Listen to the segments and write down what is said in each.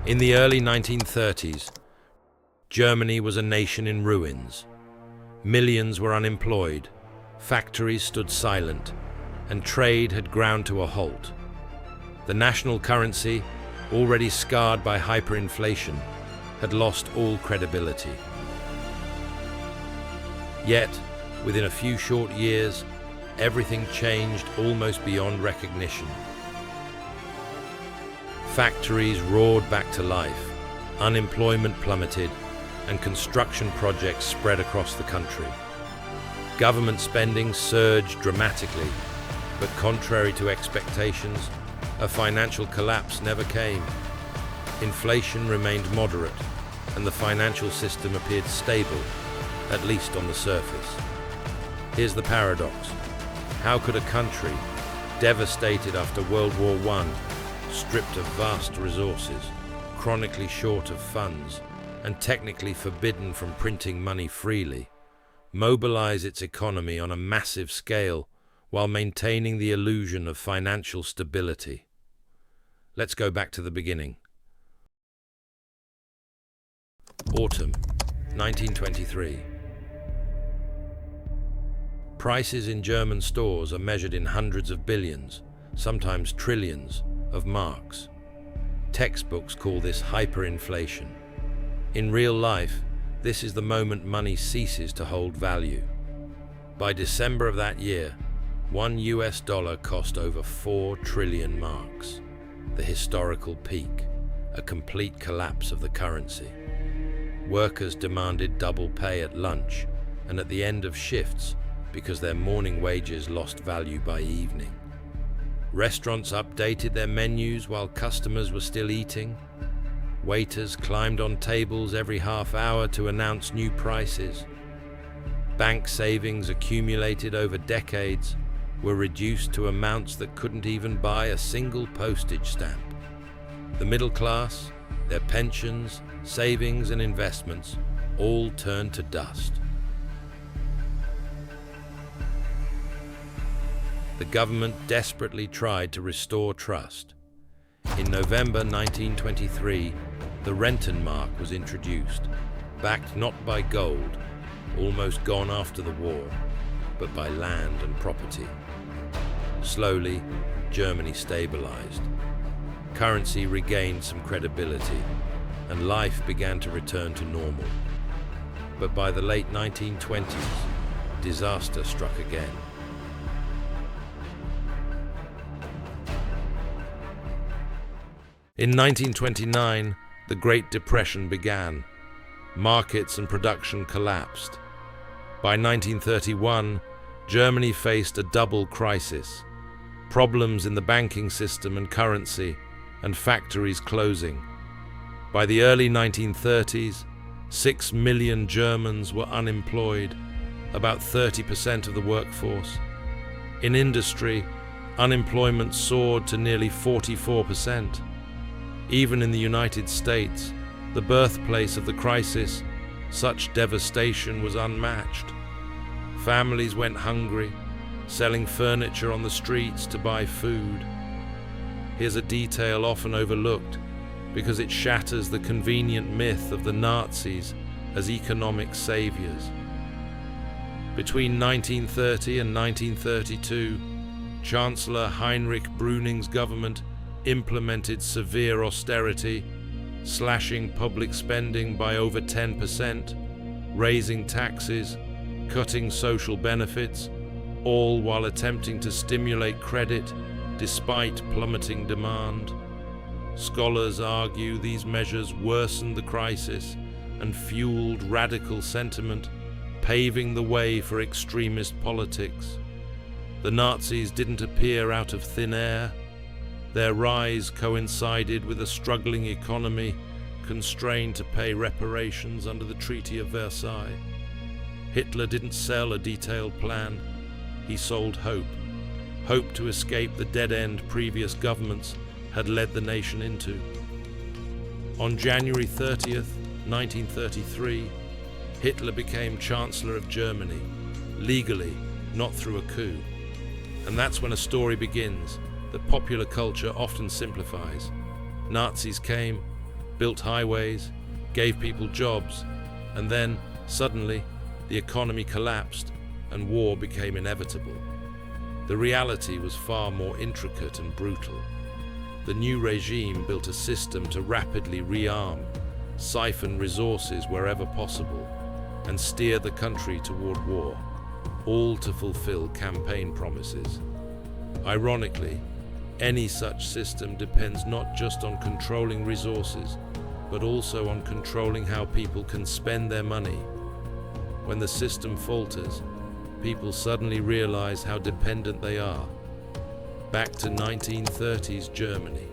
In the early 1930s, Germany was a nation in ruins. Millions were unemployed, factories stood silent, and trade had ground to a halt. The national currency, already scarred by hyperinflation, had lost all credibility. Yet, within a few short years, everything changed almost beyond recognition. Factories roared back to life, unemployment plummeted, and construction projects spread across the country. Government spending surged dramatically, but contrary to expectations, a financial collapse never came. Inflation remained moderate, and the financial system appeared stable, at least on the surface. Here's the paradox. How could a country, devastated after World War I, stripped of vast resources, chronically short of funds, and technically forbidden from printing money freely, mobilize its economy on a massive scale while maintaining the illusion of financial stability? Let's go back to the beginning. Autumn, 1923. Prices in German stores are measured in hundreds of billions, sometimes trillions, of marks. Textbooks call this hyperinflation. In real life, this is the moment money ceases to hold value. By December of that year, $1 cost over 4 trillion marks, the historical peak, a complete collapse of the currency. Workers demanded double pay at lunch and at the end of shifts because their morning wages lost value by evening. Restaurants updated their menus while customers were still eating. Waiters climbed on tables every half hour to announce new prices. Bank savings accumulated over decades were reduced to amounts that couldn't even buy a single postage stamp. The middle class, their pensions, savings and investments all turned to dust. The government desperately tried to restore trust. In November 1923, the Rentenmark was introduced, backed not by gold, almost gone after the war, but by land and property. Slowly, Germany stabilized. Currency regained some credibility, and life began to return to normal. But by the late 1920s, disaster struck again. In 1929, the Great Depression began. Markets and production collapsed. By 1931, Germany faced a double crisis: problems in the banking system and currency, and factories closing. By the early 1930s, 6 million Germans were unemployed, about 30% of the workforce. In industry, unemployment soared to nearly 44%. Even in the United States, the birthplace of the crisis, such devastation was unmatched. Families went hungry, selling furniture on the streets to buy food. Here's a detail often overlooked because it shatters the convenient myth of the Nazis as economic saviors. Between 1930 and 1932, Chancellor Heinrich Brüning's government implemented severe austerity, slashing public spending by over 10%, raising taxes, cutting social benefits, all while attempting to stimulate credit despite plummeting demand. Scholars argue these measures worsened the crisis and fueled radical sentiment, paving the way for extremist politics. The Nazis didn't appear out of thin air. Their rise coincided with a struggling economy constrained to pay reparations under the Treaty of Versailles. Hitler didn't sell a detailed plan. He sold hope. Hope to escape the dead-end previous governments had led the nation into. On January 30th, 1933, Hitler became Chancellor of Germany, legally, not through a coup. And that's when a story begins that popular culture often simplifies. Nazis came, built highways, gave people jobs, and then, suddenly, the economy collapsed and war became inevitable. The reality was far more intricate and brutal. The new regime built a system to rapidly rearm, siphon resources wherever possible, and steer the country toward war, all to fulfill campaign promises. Ironically, any such system depends not just on controlling resources, but also on controlling how people can spend their money. When the system falters, people suddenly realize how dependent they are. Back to 1930s Germany.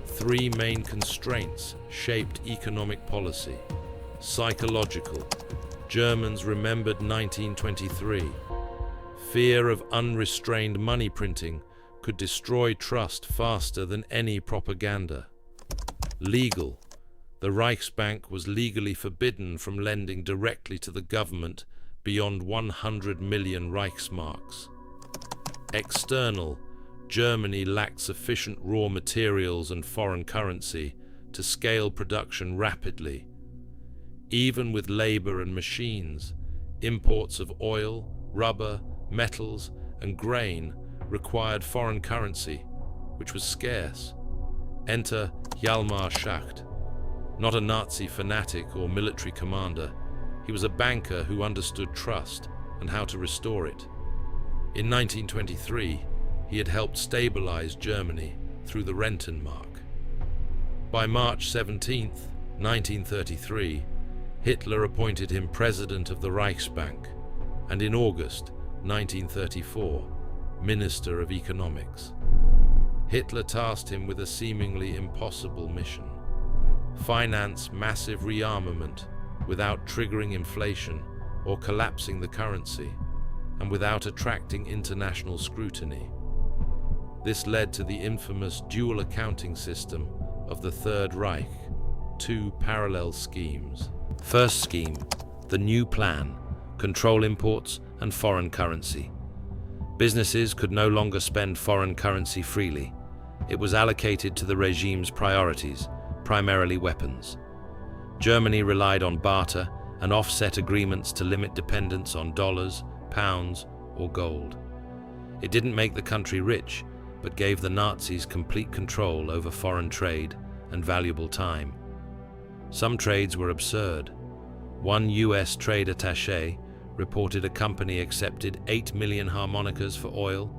Three main constraints shaped economic policy. Psychological. Germans remembered 1923. Fear of unrestrained money printing could destroy trust faster than any propaganda. Legal. The Reichsbank was legally forbidden from lending directly to the government beyond 100 million Reichsmarks. External. Germany lacked sufficient raw materials and foreign currency to scale production rapidly. Even with labor and machines, imports of oil, rubber, metals, and grain required foreign currency, which was scarce. Enter Hjalmar Schacht. Not a Nazi fanatic or military commander, he was a banker who understood trust and how to restore it. In 1923, he had helped stabilize Germany through the Rentenmark. By March 17, 1933, Hitler appointed him president of the Reichsbank, and in August 1934, Minister of Economics. Hitler tasked him with a seemingly impossible mission: finance massive rearmament without triggering inflation or collapsing the currency, and without attracting international scrutiny. This led to the infamous dual accounting system of the Third Reich, two parallel schemes. First scheme, the new plan, control imports and foreign currency. Businesses could no longer spend foreign currency freely. It was allocated to the regime's priorities, primarily weapons. Germany relied on barter and offset agreements to limit dependence on dollars, pounds, or gold. It didn't make the country rich, but gave the Nazis complete control over foreign trade and valuable time. Some trades were absurd. One US trade attaché reported a company accepted 8 million harmonicas for oil,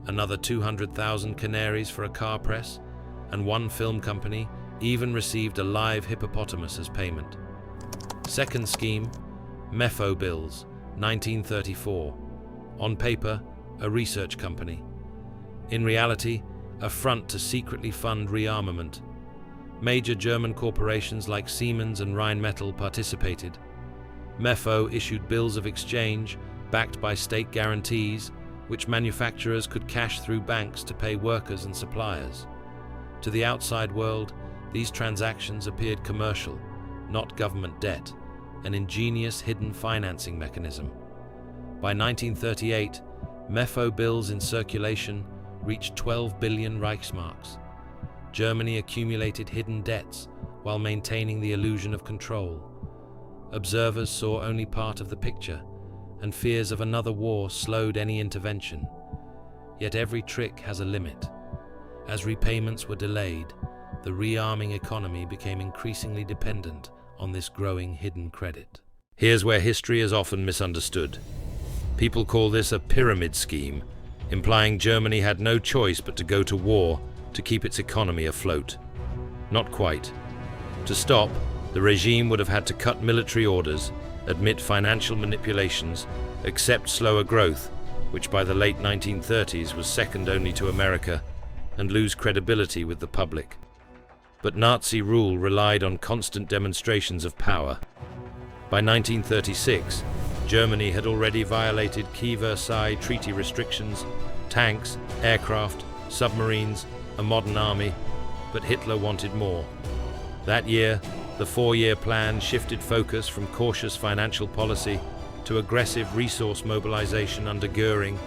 another 200,000 canaries for a car press, and one film company even received a live hippopotamus as payment. Second scheme, MEFO bills, 1934. On paper, a research company. In reality, a front to secretly fund rearmament. Major German corporations like Siemens and Rheinmetall participated. MEFO issued bills of exchange, backed by state guarantees, which manufacturers could cash through banks to pay workers and suppliers. To the outside world, these transactions appeared commercial, not government debt, an ingenious hidden financing mechanism. By 1938, MEFO bills in circulation reached 12 billion Reichsmarks. Germany accumulated hidden debts while maintaining the illusion of control. Observers saw only part of the picture, and fears of another war slowed any intervention. Yet every trick has a limit. As repayments were delayed, the rearming economy became increasingly dependent on this growing hidden credit. Here's where history is often misunderstood. People call this a pyramid scheme, implying Germany had no choice but to go to war to keep its economy afloat. Not quite. To stop, the regime would have had to cut military orders, admit financial manipulations, accept slower growth, which by the late 1930s was second only to America, and lose credibility with the public. But Nazi rule relied on constant demonstrations of power. By 1936, Germany had already violated key Versailles Treaty restrictions, tanks, aircraft, submarines, a modern army, but Hitler wanted more. That year, the four-year plan shifted focus from cautious financial policy to aggressive resource mobilization under Göring,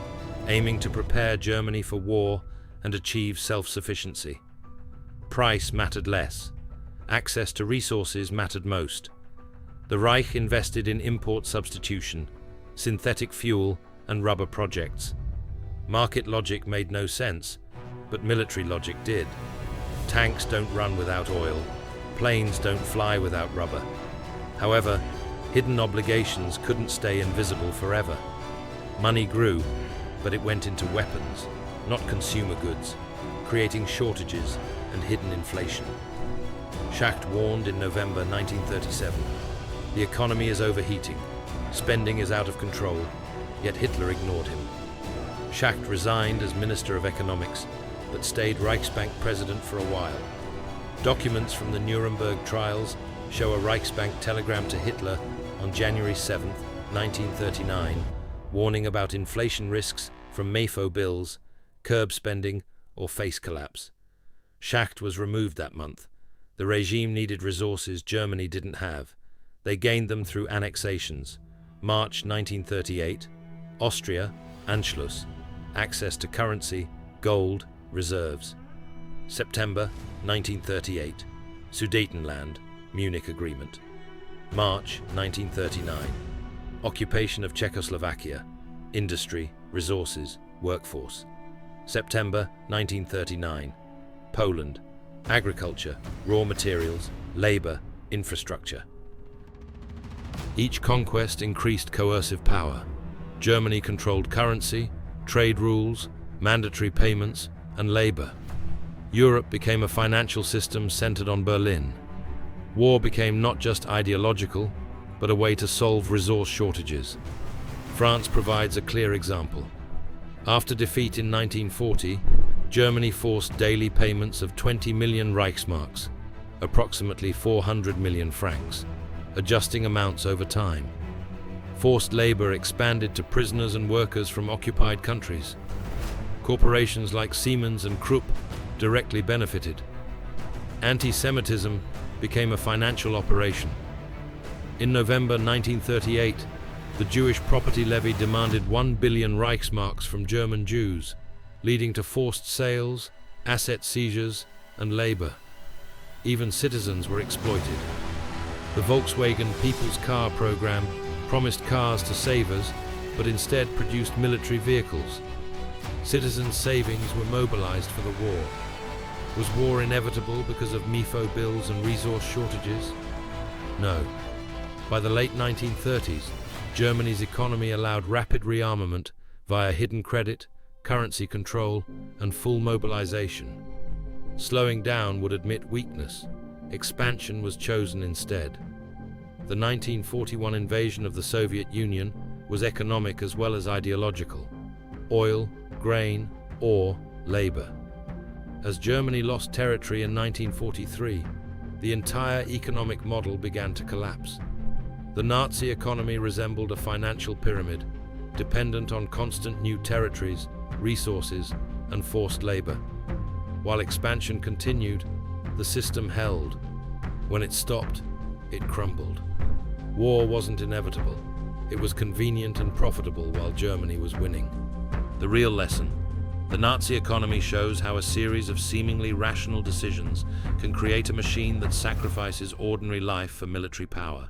aiming to prepare Germany for war and achieve self-sufficiency. Price mattered less. access to resources mattered most. The Reich invested in import substitution, synthetic fuel, and rubber projects. Market logic made no sense, but military logic did. Tanks don't run without oil. Planes don't fly without rubber. However, hidden obligations couldn't stay invisible forever. Money grew, but it went into weapons, not consumer goods, creating shortages and hidden inflation. Schacht warned in November 1937, "The economy is overheating, spending is out of control," yet Hitler ignored him. Schacht resigned as Minister of Economics, but stayed Reichsbank president for a while. Documents from the Nuremberg trials show a Reichsbank telegram to Hitler on January 7, 1939, warning about inflation risks from MEFO bills, curb spending, or face collapse. Schacht was removed that month. The regime needed resources Germany didn't have. They gained them through annexations. March 1938, Austria, Anschluss, access to currency, gold, reserves. September 1938, Sudetenland, Munich Agreement. March 1939, occupation of Czechoslovakia, industry, resources, workforce. September 1939, Poland, agriculture, raw materials, labor, infrastructure. Each conquest increased coercive power. Germany controlled currency, trade rules, mandatory payments, and labor. Europe became a financial system centered on Berlin. War became not just ideological, but a way to solve resource shortages. France provides a clear example. After defeat in 1940, Germany forced daily payments of 20 million Reichsmarks, approximately 400 million francs, adjusting amounts over time. Forced labor expanded to prisoners and workers from occupied countries. Corporations like Siemens and Krupp directly benefited. Anti-Semitism became a financial operation. In November 1938, the Jewish property levy demanded 1 billion Reichsmarks from German Jews, leading to forced sales, asset seizures, and labor. Even citizens were exploited. The Volkswagen People's Car program promised cars to savers, but instead produced military vehicles. Citizens' savings were mobilized for the war. Was war inevitable because of MEFO bills and resource shortages? No. By the late 1930s, Germany's economy allowed rapid rearmament via hidden credit, currency control, and full mobilization. Slowing down would admit weakness. Expansion was chosen instead. The 1941 invasion of the Soviet Union was economic as well as ideological. Oil, grain, ore, labor. As Germany lost territory in 1943, the entire economic model began to collapse. The Nazi economy resembled a financial pyramid, dependent on constant new territories, resources, and forced labor. While expansion continued, the system held. When it stopped, it crumbled. War wasn't inevitable. It was convenient and profitable while Germany was winning. The real lesson: the Nazi economy shows how a series of seemingly rational decisions can create a machine that sacrifices ordinary life for military power.